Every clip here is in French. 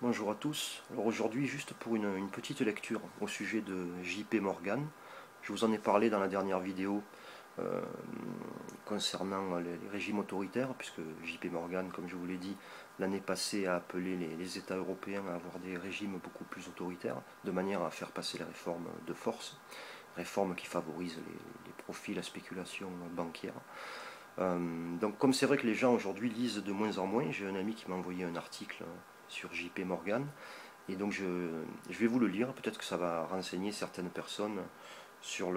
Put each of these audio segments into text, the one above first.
Bonjour à tous. Alors aujourd'hui, juste pour une petite lecture au sujet de JP Morgan. Je vous en ai parlé dans la dernière vidéo euh, concernant les régimes autoritaires, puisque JP Morgan, comme je vous l'ai dit, l'année passée a appelé les États européens à avoir des régimes beaucoup plus autoritaires, de manière à faire passer les réformes de force, réformes qui favorisent les profits, la spéculation bancaire. Donc comme c'est vrai que les gens aujourd'hui lisent de moins en moins, j'ai un ami qui m'a envoyé un article sur JP Morgan, et donc je vais vous le lire, peut-être que ça va renseigner certaines personnes sur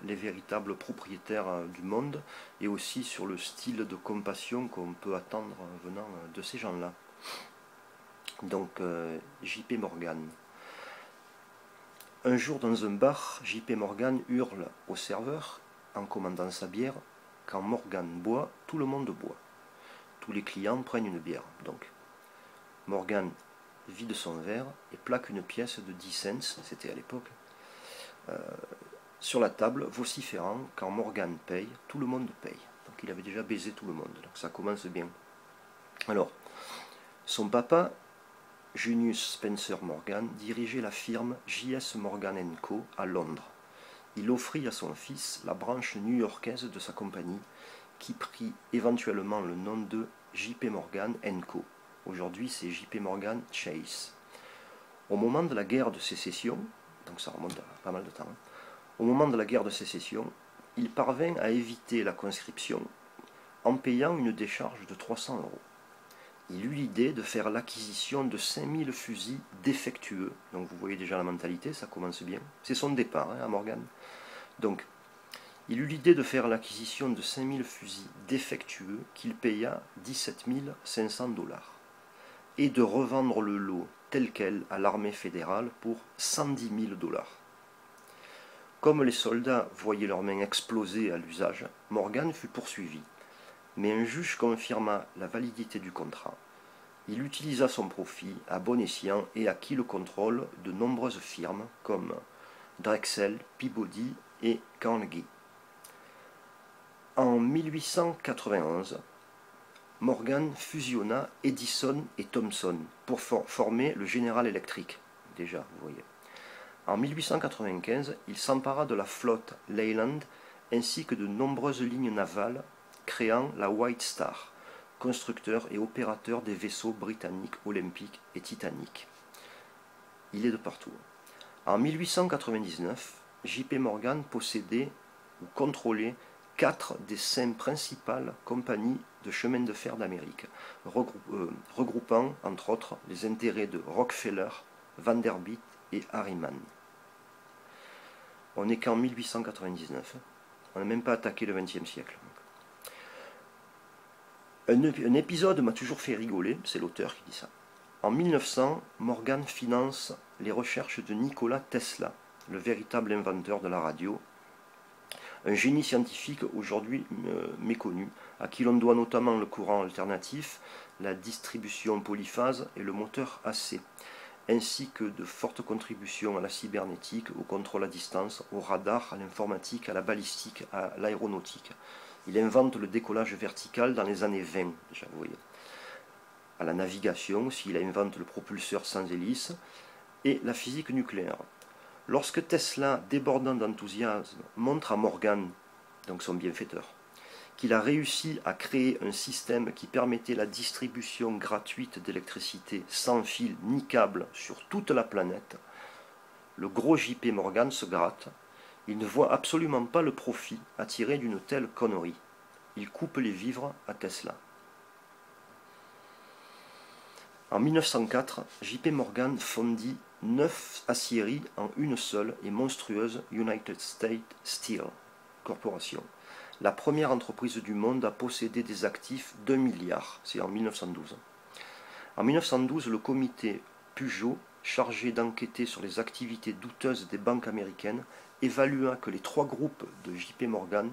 les véritables propriétaires du monde, et aussi sur le style de compassion qu'on peut attendre venant de ces gens-là. Donc JP Morgan. Un jour dans un bar, JP Morgan hurle au serveur en commandant sa bière. Quand Morgan boit, tout le monde boit. Tous les clients prennent une bière. Donc Morgan vide son verre et plaque une pièce de 10 cents, c'était à l'époque, sur la table, vociférant, quand Morgan paye, tout le monde paye. Donc il avait déjà baisé tout le monde, donc ça commence bien. Alors, son papa, Junius Spencer Morgan, dirigeait la firme J.S. Morgan & Co. à Londres. Il offrit à son fils la branche new-yorkaise de sa compagnie, qui prit éventuellement le nom de J.P. Morgan & Co. Aujourd'hui, c'est J.P. Morgan Chase. Au moment de la guerre de sécession, donc ça remonte à pas mal de temps, au moment de la guerre de sécession, il parvint à éviter la conscription en payant une décharge de 300 euros. Il eut l'idée de faire l'acquisition de 5000 fusils défectueux. Donc vous voyez déjà la mentalité, ça commence bien. C'est son départ à Morgan. Donc, il eut l'idée de faire l'acquisition de 5000 fusils défectueux qu'il paya 17 500 $, et de revendre le lot tel quel à l'armée fédérale pour 110 000 $. Comme les soldats voyaient leurs mains exploser à l'usage, Morgan fut poursuivi, mais un juge confirma la validité du contrat. Il utilisa son profit à bon escient et acquit le contrôle de nombreuses firmes comme Drexel, Peabody et Carnegie. En 1891, Morgan fusionna Edison et Thomson pour former le General Electric. Déjà, vous voyez. En 1895, il s'empara de la flotte Leyland ainsi que de nombreuses lignes navales, créant la White Star, constructeur et opérateur des vaisseaux britanniques Olympique et Titanic. Il est de partout. En 1899, J.P. Morgan possédait ou contrôlait 4 des 5 principales compagnies de chemin de fer d'Amérique, regroupant entre autres les intérêts de Rockefeller, Vanderbilt et Harriman. On n'est qu'en 1899, on n'a même pas attaqué le XXe siècle. Un épisode m'a toujours fait rigoler, c'est l'auteur qui dit ça. En 1900, Morgan finance les recherches de Nikola Tesla, le véritable inventeur de la radio, un génie scientifique aujourd'hui méconnu, à qui l'on doit notamment le courant alternatif, la distribution polyphase et le moteur AC, ainsi que de fortes contributions à la cybernétique, au contrôle à distance, au radar, à l'informatique, à la balistique, à l'aéronautique. Il invente le décollage vertical dans les années 20, déjà, vous voyez. À la navigation aussi, il invente le propulseur sans hélice et la physique nucléaire. Lorsque Tesla, débordant d'enthousiasme, montre à Morgan, donc son bienfaiteur, qu'il a réussi à créer un système qui permettait la distribution gratuite d'électricité sans fil ni câble sur toute la planète, le gros JP Morgan se gratte. Il ne voit absolument pas le profit à tirer d'une telle connerie. Il coupe les vivres à Tesla. En 1904, JP Morgan fondit 9 aciéries en une seule et monstrueuse United States Steel Corporation, la première entreprise du monde à posséder des actifs d'1 milliard, c'est en 1912. En 1912, le comité Peugeot, chargé d'enquêter sur les activités douteuses des banques américaines, évalua que les 3 groupes de JP Morgan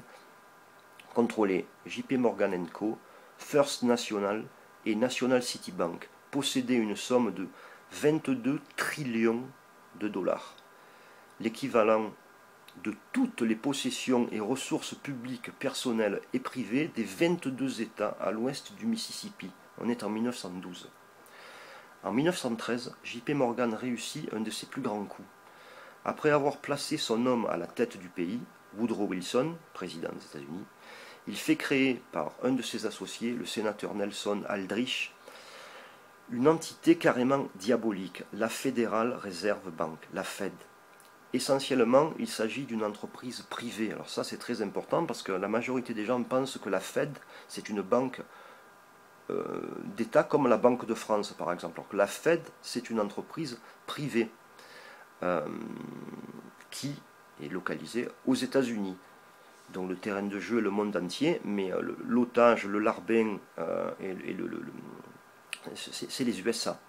contrôlaient JP Morgan & Co., First National et National City Bank, possédaient une somme de 22 trillions de dollars, l'équivalent de toutes les possessions et ressources publiques, personnelles et privées des 22 États à l'ouest du Mississippi. On est en 1912. En 1913, JP Morgan réussit un de ses plus grands coups. Après avoir placé son homme à la tête du pays, Woodrow Wilson, président des États-Unis, il fait créer par un de ses associés, le sénateur Nelson Aldrich, une entité carrément diabolique, la Federal Reserve Bank, la Fed. Essentiellement, il s'agit d'une entreprise privée. Alors ça, c'est très important parce que la majorité des gens pensent que la Fed, c'est une banque d'État comme la Banque de France, par exemple. Alors que la Fed, c'est une entreprise privée qui est localisée aux États-Unis. Donc le terrain de jeu est le monde entier, mais l'otage, le larbin c'est les USA.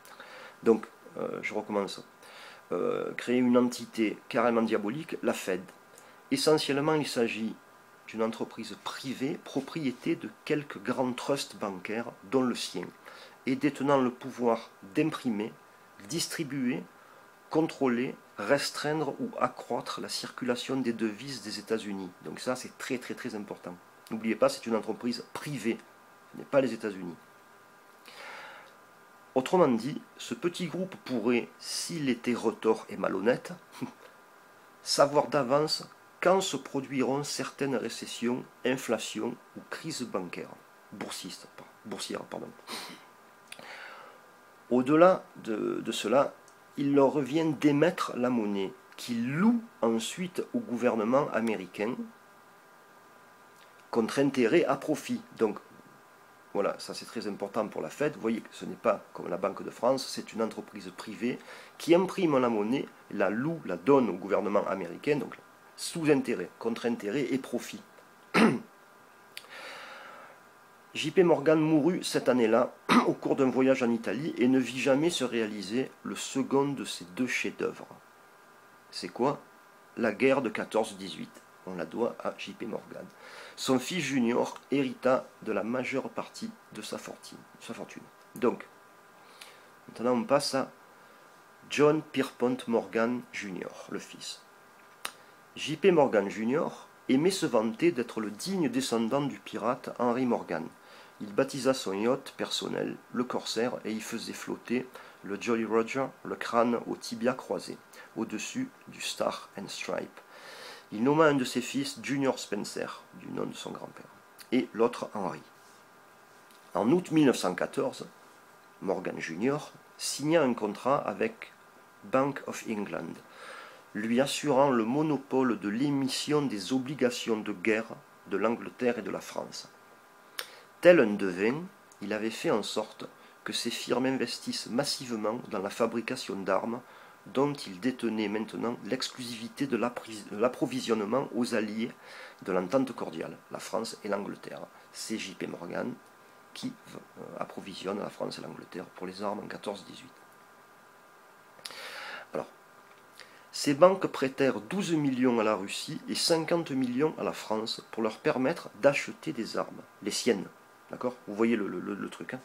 Donc, je recommence. Créer une entité carrément diabolique, la Fed. Essentiellement, il s'agit d'une entreprise privée, propriété de quelques grands trusts bancaires, dont le sien, et détenant le pouvoir d'imprimer, distribuer, contrôler, restreindre ou accroître la circulation des devises des États-Unis. Donc ça, c'est très très très important. N'oubliez pas, c'est une entreprise privée, ce n'est pas les États-Unis. Autrement dit, ce petit groupe pourrait, s'il était retors et malhonnête, savoir d'avance quand se produiront certaines récessions, inflations ou crises bancaires, boursières. Au-delà de cela, il leur revient d'émettre la monnaie qu'ils louent ensuite au gouvernement américain contre intérêt à profit. Donc voilà, ça c'est très important pour la Fed. Vous voyez que ce n'est pas comme la Banque de France, c'est une entreprise privée qui imprime la monnaie, la loue, la donne au gouvernement américain, donc sous intérêt, contre intérêt et profit. JP Morgan mourut cette année-là au cours d'un voyage en Italie et ne vit jamais se réaliser le second de ses deux chefs-d'œuvre. C'est quoi? La guerre de 14-18. On la doit à JP Morgan. Son fils Junior hérita de la majeure partie de sa fortune. Donc, maintenant on passe à John Pierpont Morgan Jr., le fils. JP Morgan Jr. aimait se vanter d'être le digne descendant du pirate Henry Morgan. Il baptisa son yacht personnel, le Corsair, et y faisait flotter le Jolly Roger, le crâne au tibia croisé, au-dessus du Star and Stripe. Il nomma un de ses fils Junior Spencer, du nom de son grand-père, et l'autre Henry. En août 1914, Morgan Jr. signa un contrat avec Bank of England, lui assurant le monopole de l'émission des obligations de guerre de l'Angleterre et de la France. Tel un devin, il avait fait en sorte que ces firmes investissent massivement dans la fabrication d'armes dont il détenait maintenant l'exclusivité de l'approvisionnement aux alliés de l'entente cordiale, la France et l'Angleterre. C'est JP Morgan qui approvisionne la France et l'Angleterre pour les armes en 14-18. Alors, ces banques prêtèrent 12 millions à la Russie et 50 millions à la France pour leur permettre d'acheter des armes, les siennes. D'accord? Vous voyez le truc. Hein?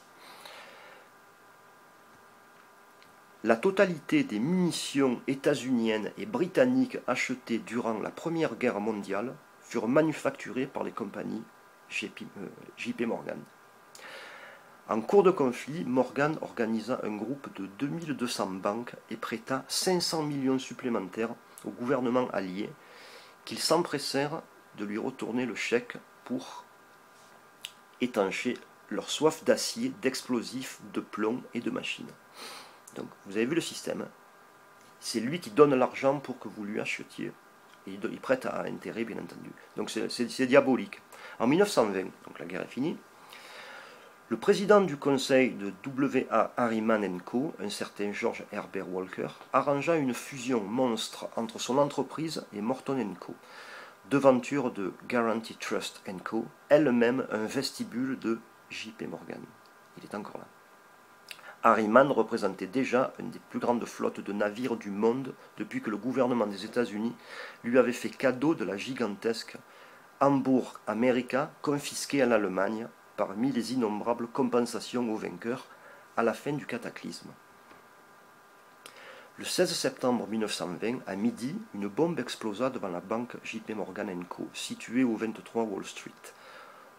La totalité des munitions états-uniennes et britanniques achetées durant la Première Guerre mondiale furent manufacturées par les compagnies JP Morgan. En cours de conflit, Morgan organisa un groupe de 2200 banques et prêta 500 millions supplémentaires au gouvernement allié, qu'ils s'empressèrent de lui retourner le chèque pour étancher leur soif d'acier, d'explosifs, de plomb et de machines. Donc, vous avez vu le système. C'est lui qui donne l'argent pour que vous lui achetiez. Et il prête à intérêt, bien entendu. Donc, c'est diabolique. En 1920, donc la guerre est finie, le président du conseil de W.A. Harriman & Co., un certain George Herbert Walker, arrangea une fusion monstre entre son entreprise et Morton & Co., devanture de Guaranty Trust & Co., elle-même un vestibule de JP Morgan. Il est encore là. Harriman représentait déjà une des plus grandes flottes de navires du monde depuis que le gouvernement des États-Unis lui avait fait cadeau de la gigantesque Hamburg America confisquée à l'Allemagne parmi les innombrables compensations aux vainqueurs à la fin du cataclysme. Le 16 septembre 1920, à midi, une bombe explosa devant la banque JP Morgan & Co., située au 23 Wall Street.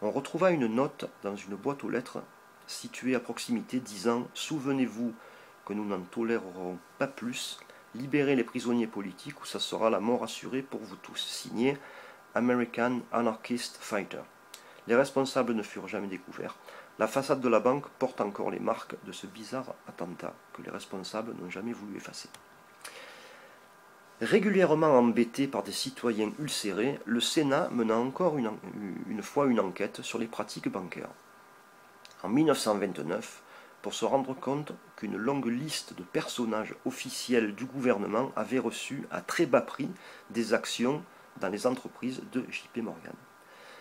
On retrouva une note dans une boîte aux lettres située à proximité disant « Souvenez-vous que nous n'en tolérerons pas plus. Libérez les prisonniers politiques ou ça sera la mort assurée pour vous tous. Signé American Anarchist Fighter. Les responsables ne furent jamais découverts. La façade de la banque porte encore les marques de ce bizarre attentat que les responsables n'ont jamais voulu effacer. Régulièrement embêté par des citoyens ulcérés, le Sénat mena encore une fois une enquête sur les pratiques bancaires. En 1929, pour se rendre compte qu'une longue liste de personnages officiels du gouvernement avait reçu à très bas prix des actions dans les entreprises de JP Morgan.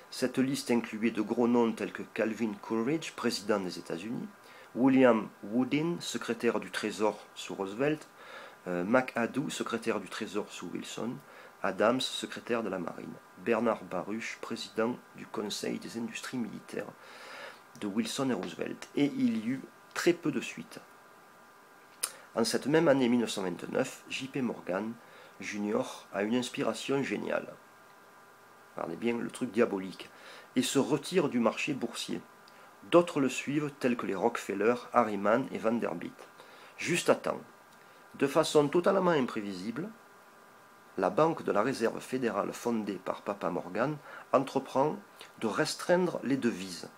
Cette liste incluait de gros noms tels que Calvin Coolidge, président des États-Unis, William Woodin, secrétaire du Trésor sous Roosevelt, McAdoo, secrétaire du Trésor sous Wilson, Adams, secrétaire de la Marine, Bernard Baruch, président du Conseil des industries militaires de Wilson et Roosevelt, et il y eut très peu de suites. En cette même année 1929, JP Morgan Jr. a une inspiration géniale. Regardez bien le truc diabolique, et se retire du marché boursier. D'autres le suivent, tels que les Rockefeller, Harriman et Vanderbilt. Juste à temps. De façon totalement imprévisible, la Banque de la Réserve fédérale fondée par Papa Morgan entreprend de restreindre les devises.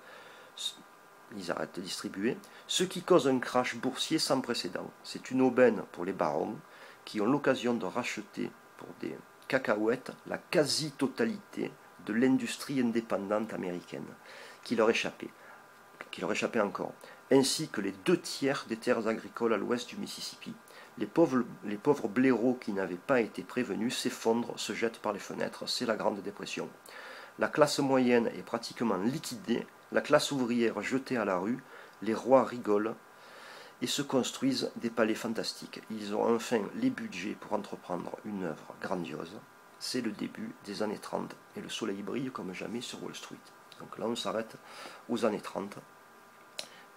Ils arrêtent de distribuer, ce qui cause un crash boursier sans précédent. C'est une aubaine pour les barons qui ont l'occasion de racheter pour des cacahuètes la quasi-totalité de l'industrie indépendante américaine qui leur échappait encore, ainsi que les 2/3 des terres agricoles à l'ouest du Mississippi. Les pauvres blaireaux qui n'avaient pas été prévenus s'effondrent, se jettent par les fenêtres. C'est la Grande Dépression. La classe moyenne est pratiquement liquidée, la classe ouvrière jetée à la rue, les rois rigolent et se construisent des palais fantastiques. Ils ont enfin les budgets pour entreprendre une œuvre grandiose. C'est le début des années 30 et le soleil brille comme jamais sur Wall Street. Donc là on s'arrête aux années 30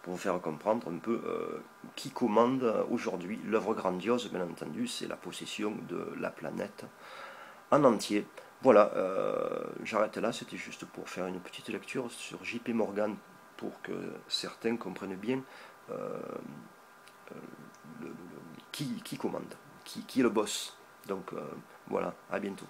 pour vous faire comprendre un peu qui commande aujourd'hui l'œuvre grandiose. Bien entendu, c'est la possession de la planète en entier. Voilà, j'arrête là, c'était juste pour faire une petite lecture sur JP Morgan pour que certains comprennent bien qui commande, qui est le boss. Donc voilà, à bientôt.